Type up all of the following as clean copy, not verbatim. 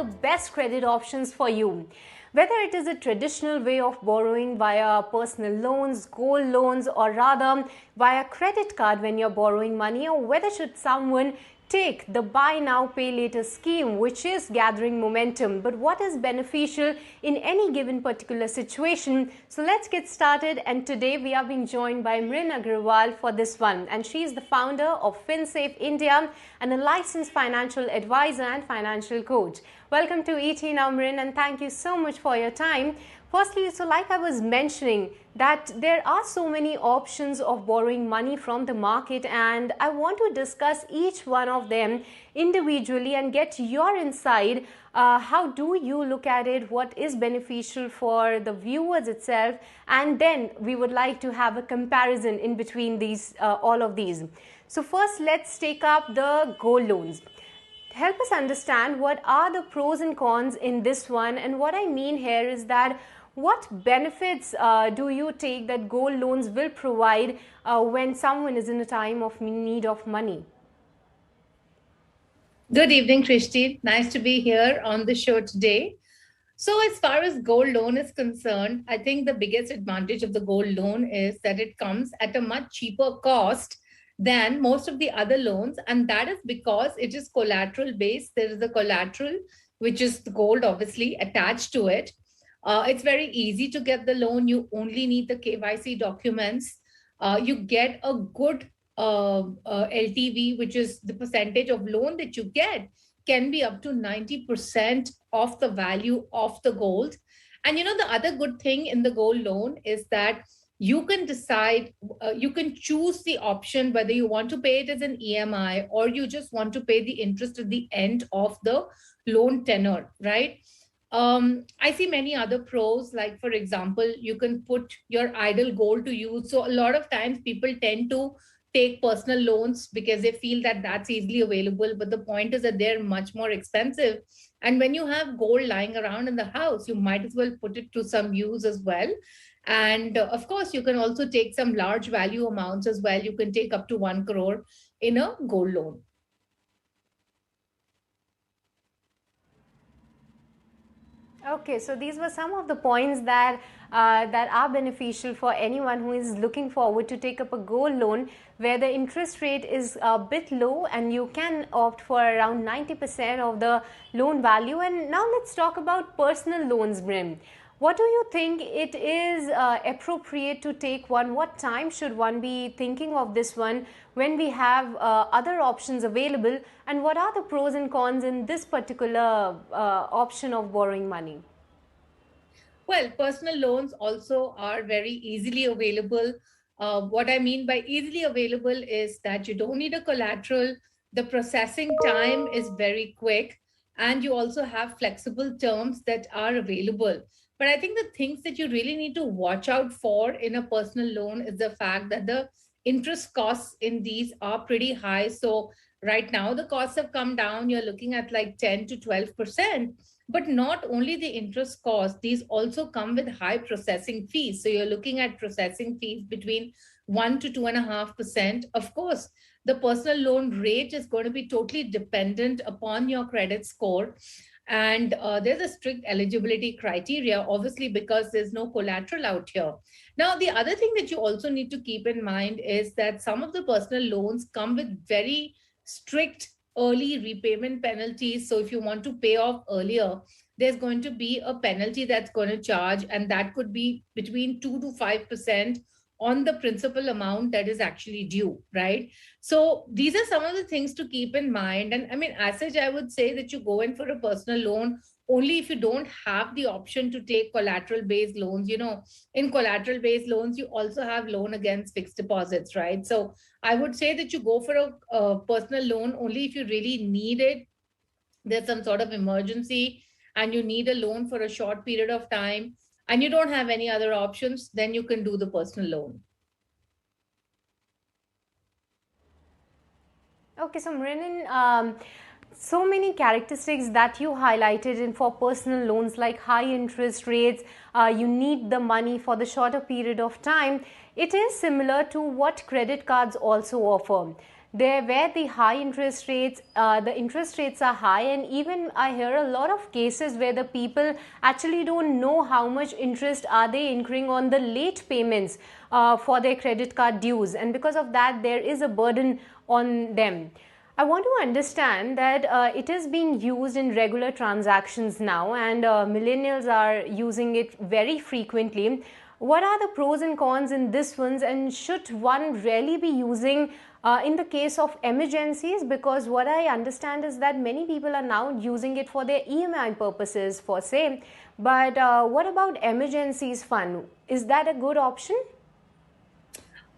the best credit options for you. Whether it is a traditional way of borrowing via personal loans, gold loans, or rather via credit card when you're borrowing money, or whether should someone take the buy now pay later scheme, which is gathering momentum, but what is beneficial in any given particular situation. So let's get started, and today we are being joined by Mrin Agrawal for this one, and she is the founder of FinSafe India and a licensed financial advisor and financial coach. Welcome to ET Now, Mrin, and thank you so much for your time. Firstly, so like I was mentioning, that there are so many options of borrowing money from the market, and I want to discuss each one of them individually and get your insight. How do you look at it? What is beneficial for the viewers itself? And then we would like to have a comparison in between these, all of these. So first, let's take up the gold loans. Help us understand what are the pros and cons in this one, and what I mean here is that what benefits do you take that gold loans will provide when someone is in a time of need of money? Good evening, Christy. Nice to be here on the show today. So as far as gold loan is concerned, I think the biggest advantage of the gold loan is that it comes at a much cheaper cost than most of the other loans. And that is because it is collateral based. There is a collateral, which is the gold obviously attached to it. It's very easy to get the loan. You only need the KYC documents. You get a good LTV, which is the percentage of loan that you get, can be up to 90% of the value of the gold. And you know, the other good thing in the gold loan is that you can decide, you can choose the option whether you want to pay it as an EMI or you just want to pay the interest at the end of the loan tenor, right? I see many other pros, like for example, you can put your idle gold to use. So a lot of times people tend to take personal loans because they feel that that's easily available. But the point is that they're much more expensive. And when you have gold lying around in the house, you might as well put it to some use as well. And of course, you can also take some large value amounts as well. You can take up to 1 crore in a gold loan. Okay, so these were some of the points that that are beneficial for anyone who is looking forward to take up a gold loan, where the interest rate is a bit low and you can opt for around 90% of the loan value. And now let's talk about personal loans, Brim. What do you think it is appropriate to take one? What time should one be thinking of this one when we have other options available? And what are the pros and cons in this particular option of borrowing money? Well, personal loans also are very easily available. What I mean by easily available is that you don't need a collateral. The processing time is very quick, and you also have flexible terms that are available. But I think the things that you really need to watch out for in a personal loan is the fact that the interest costs in these are pretty high. So right now the costs have come down. You're looking at like 10 to 12%. But not only the interest cost, these also come with high processing fees. So you're looking at processing fees between 1 to 2.5%. Of course, the personal loan rate is going to be totally dependent upon your credit score. And there's a strict eligibility criteria, obviously, because there's no collateral out here. Now, the other thing that you also need to keep in mind is that some of the personal loans come with very strict early repayment penalties. So if you want to pay off earlier, there's going to be a penalty that's going to charge, and that could be between 2 to 5% on the principal amount that is actually due, right? So these are some of the things to keep in mind. And I mean, as such, I would say that you go in for a personal loan only if you don't have the option to take collateral based loans. You know, in collateral based loans, you also have loan against fixed deposits, right? So I would say that you go for a personal loan only if you really need it. There's some sort of emergency and you need a loan for a short period of time, and you don't have any other options, then you can do the personal loan. Okay, so Mrinin, so many characteristics that you highlighted in for personal loans, like high interest rates, you need the money for the shorter period of time. It is similar to what credit cards also offer. there where the high interest rates, the interest rates are high, and even I hear a lot of cases where the people actually don't know how much interest are they incurring on the late payments for their credit card dues, and because of that there is a burden on them. I want to understand that it is being used in regular transactions now, and millennials are using it very frequently. What are the pros and cons in this ones, and should one really be using in the case of emergencies? Because what I understand is that many people are now using it for their EMI purposes for say, but what about emergencies fund? Is that a good option?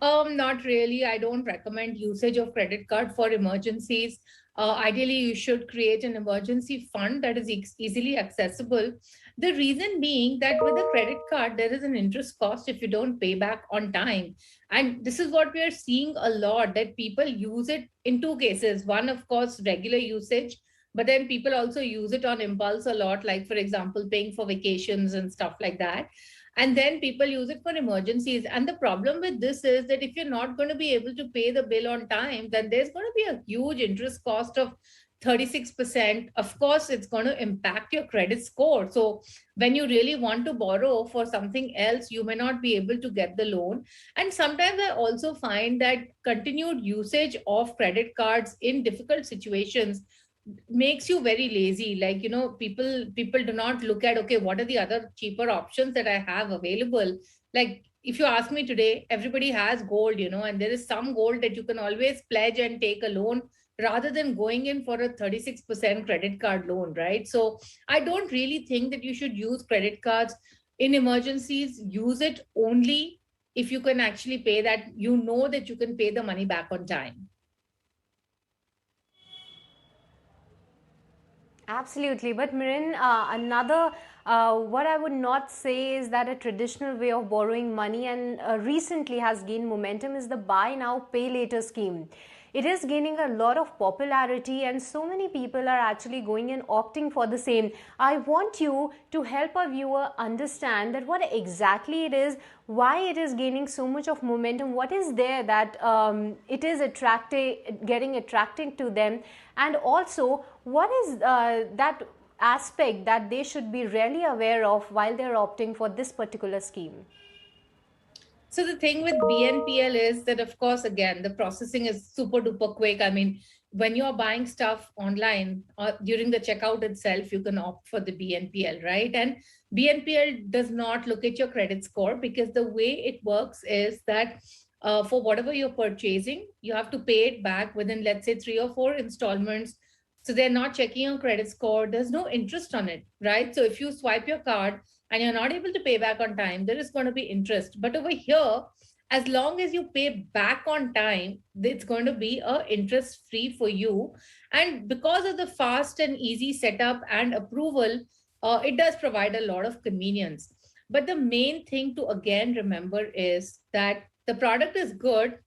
Not really. I don't recommend usage of credit card for emergencies. Ideally, you should create an emergency fund that is easily accessible. The reason being that with a credit card, there is an interest cost if you don't pay back on time. And this is what we are seeing a lot, that people use it in two cases. One, of course, regular usage, but then people also use it on impulse a lot, like, for example, paying for vacations and stuff like that. And then people use it for emergencies. And the problem with this is that if you're not going to be able to pay the bill on time, then there's going to be a huge interest cost of 36%. Of course, it's going to impact your credit score. So when you really want to borrow for something else, you may not be able to get the loan. And sometimes I also find that continued usage of credit cards in difficult situations makes you very lazy. Like, people do not look at, okay, what are the other cheaper options that I have available? Like, if you ask me today, everybody has gold, and there is some gold that you can always pledge and take a loan rather than going in for a 36% credit card loan, right? So I don't really think that you should use credit cards in emergencies. Use it only if you can actually pay that, that you can pay the money back on time. Absolutely. But Mirin, another, what I would not say is that a traditional way of borrowing money and recently has gained momentum is the buy now, pay later scheme. It is gaining a lot of popularity, and so many people are actually going and opting for the same. I want you to help our viewer understand that what exactly it is, why it is gaining so much of momentum, what is there that it is getting attracting to them, and also what is that aspect that they should be really aware of while they're opting for this particular scheme. So the thing with BNPL is that, of course, again, the processing is super duper quick. I mean, when you're buying stuff online during the checkout itself, you can opt for the BNPL, right? And BNPL does not look at your credit score, because the way it works is that for whatever you're purchasing, you have to pay it back within, let's say, 3 or 4 installments. So they're not checking your credit score. There's no interest on it, right? So if you swipe your card and you're not able to pay back on time, there is going to be interest. But over here, as long as you pay back on time, it's going to be interest free for you. And because of the fast and easy setup and approval, it does provide a lot of convenience. But the main thing to again remember is that the product is good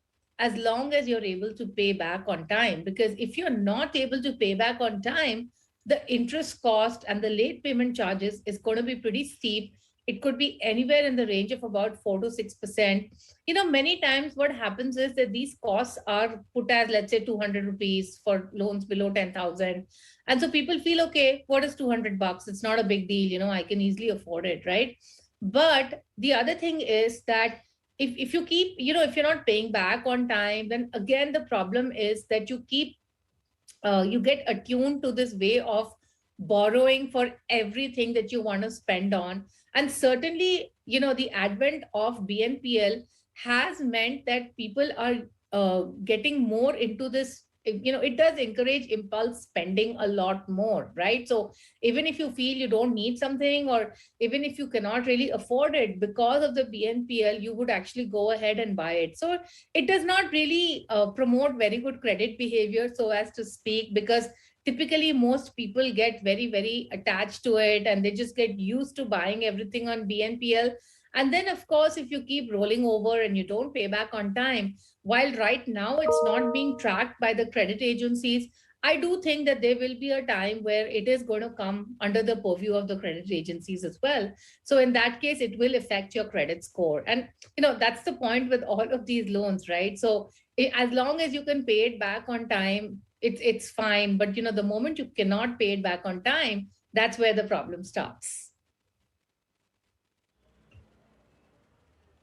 as long as you're able to pay back on time. Because if you're not able to pay back on time, the interest cost and the late payment charges is going to be pretty steep. It could be anywhere in the range of about 4 to 6%. Many times what happens is that these costs are put as, let's say, 200 rupees for loans below 10,000. And so people feel, okay, what is 200 bucks? It's not a big deal. I can easily afford it, right? But the other thing is that if you keep, if you're not paying back on time, then again, the problem is that you get attuned to this way of borrowing for everything that you want to spend on. And certainly, the advent of BNPL has meant that people are getting more into this. It does encourage impulse spending a lot more, right? So even if you feel you don't need something, or even if you cannot really afford it, because of the BNPL, you would actually go ahead and buy it. So it does not really promote very good credit behavior, so as to speak, because typically most people get very, very attached to it, and they just get used to buying everything on BNPL. And then, of course, if you keep rolling over and you don't pay back on time, while right now it's not being tracked by the credit agencies, I do think that there will be a time where it is going to come under the purview of the credit agencies as well. So in that case, it will affect your credit score. And that's the point with all of these loans, right? So as long as you can pay it back on time, it's fine. But the moment you cannot pay it back on time, that's where the problem starts.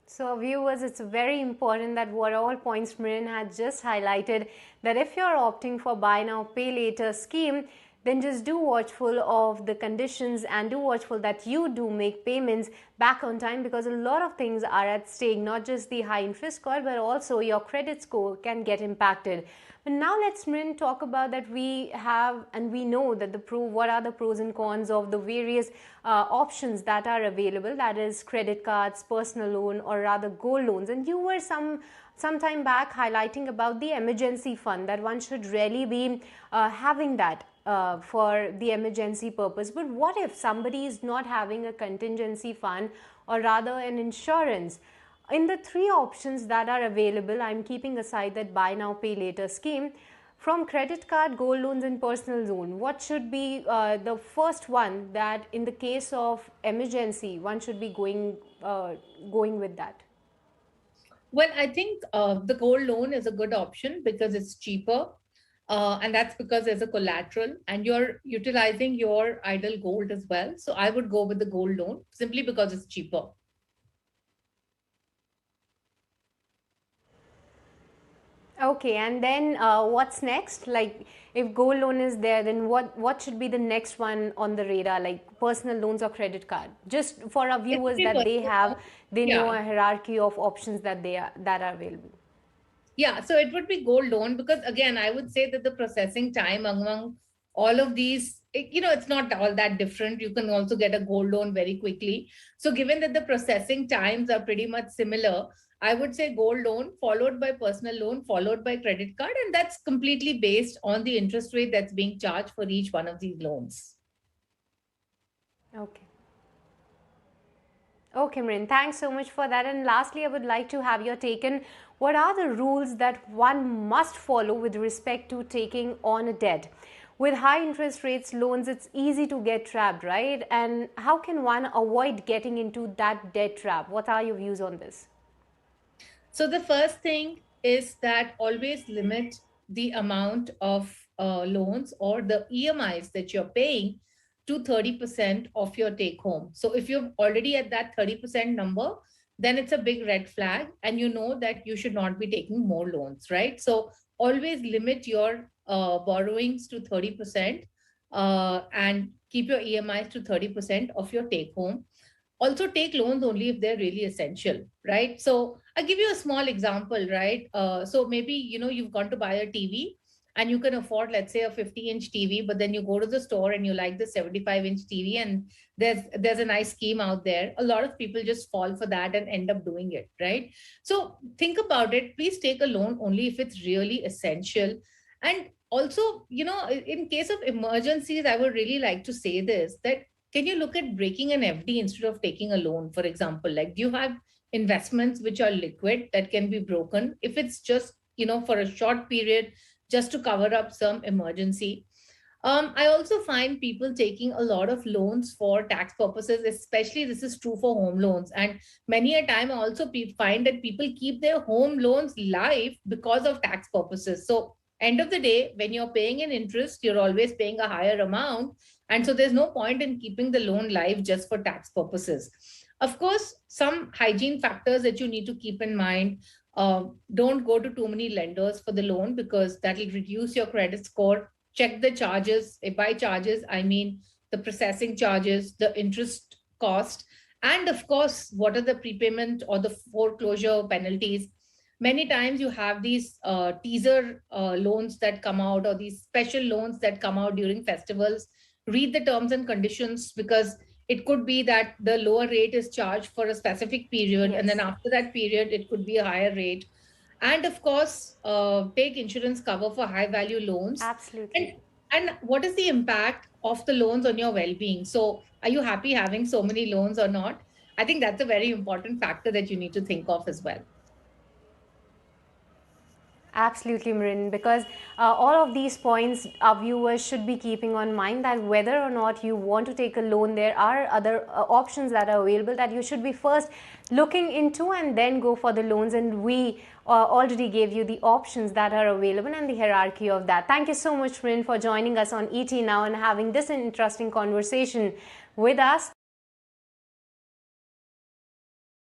So viewers, it's very important that what all points Mirin had just highlighted, that if you're opting for buy now pay later scheme, then just do watchful of the conditions and do watchful that you do make payments back on time, because a lot of things are at stake, not just the high interest cost, but also your credit score can get impacted. But now let's talk about that. We have and we know that what are the pros and cons of the various options that are available, that is credit cards, personal loan, or rather gold loans. And you were some time back highlighting about the emergency fund, that one should really be having that for the emergency purpose. But what if somebody is not having a contingency fund, or rather an insurance? In the three options that are available, I'm keeping aside that buy now pay later scheme, from credit card, gold loans, and personal loan, what should be the first one that in the case of emergency one should be going with that? Well, I think the gold loan is a good option because it's cheaper. And that's because there's a collateral and you're utilizing your idle gold as well. So I would go with the gold loan simply because it's cheaper. Okay, and then what's next? Like, if gold loan is there, then what should be the next one on the radar, like personal loans or credit card? Just for our viewers that they know Yeah. a hierarchy of options that are available. Yeah, so it would be gold loan because again, I would say that the processing time among all of these, it's not all that different. You can also get a gold loan very quickly. So given that the processing times are pretty much similar, I would say gold loan followed by personal loan, followed by credit card. And that's completely based on the interest rate that's being charged for each one of these loans. Okay. Okay, Mirin, thanks so much for that. And lastly, I would like to have your take on what are the rules that one must follow with respect to taking on a debt. With high interest rates loans, it's easy to get trapped, right? And how can one avoid getting into that debt trap? What are your views on this? So the first thing is that always limit the amount of loans or the EMIs that you're paying to 30% of your take home. So if you're already at that 30% number, then it's a big red flag and you know that you should not be taking more loans, right? So always limit your borrowings to 30% and keep your EMIs to 30% of your take home. Also take loans only if they're really essential, right? So I'll give you a small example, right? So maybe you've gone to buy a TV and you can afford, let's say, a 50-inch TV, but then you go to the store and you like the 75-inch TV, and there's a nice scheme out there. A lot of people just fall for that and end up doing it, right? So think about it. Please take a loan only if it's really essential. And also, in case of emergencies, I would really like to say this, that can you look at breaking an FD instead of taking a loan, for example? Like, do you have investments which are liquid that can be broken if it's just, for a short period, just to cover up some emergency? I also find people taking a lot of loans for tax purposes, especially this is true for home loans. And many a time, I also find that people keep their home loans live because of tax purposes. So, end of the day, when you're paying an interest, you're always paying a higher amount. And so, there's no point in keeping the loan live just for tax purposes. Of course, some hygiene factors that you need to keep in mind. Don't go to too many lenders for the loan because that will reduce your credit score. Check the charges. By charges, I mean the processing charges, the interest cost, and of course, what are the prepayment or the foreclosure penalties. Many times you have these teaser loans that come out, or these special loans that come out during festivals. Read the terms and conditions, because it could be that the lower rate is charged for a specific period, and then Yes, after that period it could be a higher rate. And of course, take insurance cover for high value loans. and absolutely. and what is the impact of the loans on your well-being? So are you happy having so many loans or not? I think that's a very important factor that you need to think of as well. Absolutely, Marin, because all of these points our viewers should be keeping on mind, that whether or not you want to take a loan, there are other options that are available that you should be first looking into and then go for the loans. And we already gave you the options that are available and the hierarchy of that. Thank you so much, Marin, for joining us on ET Now and having this interesting conversation with us.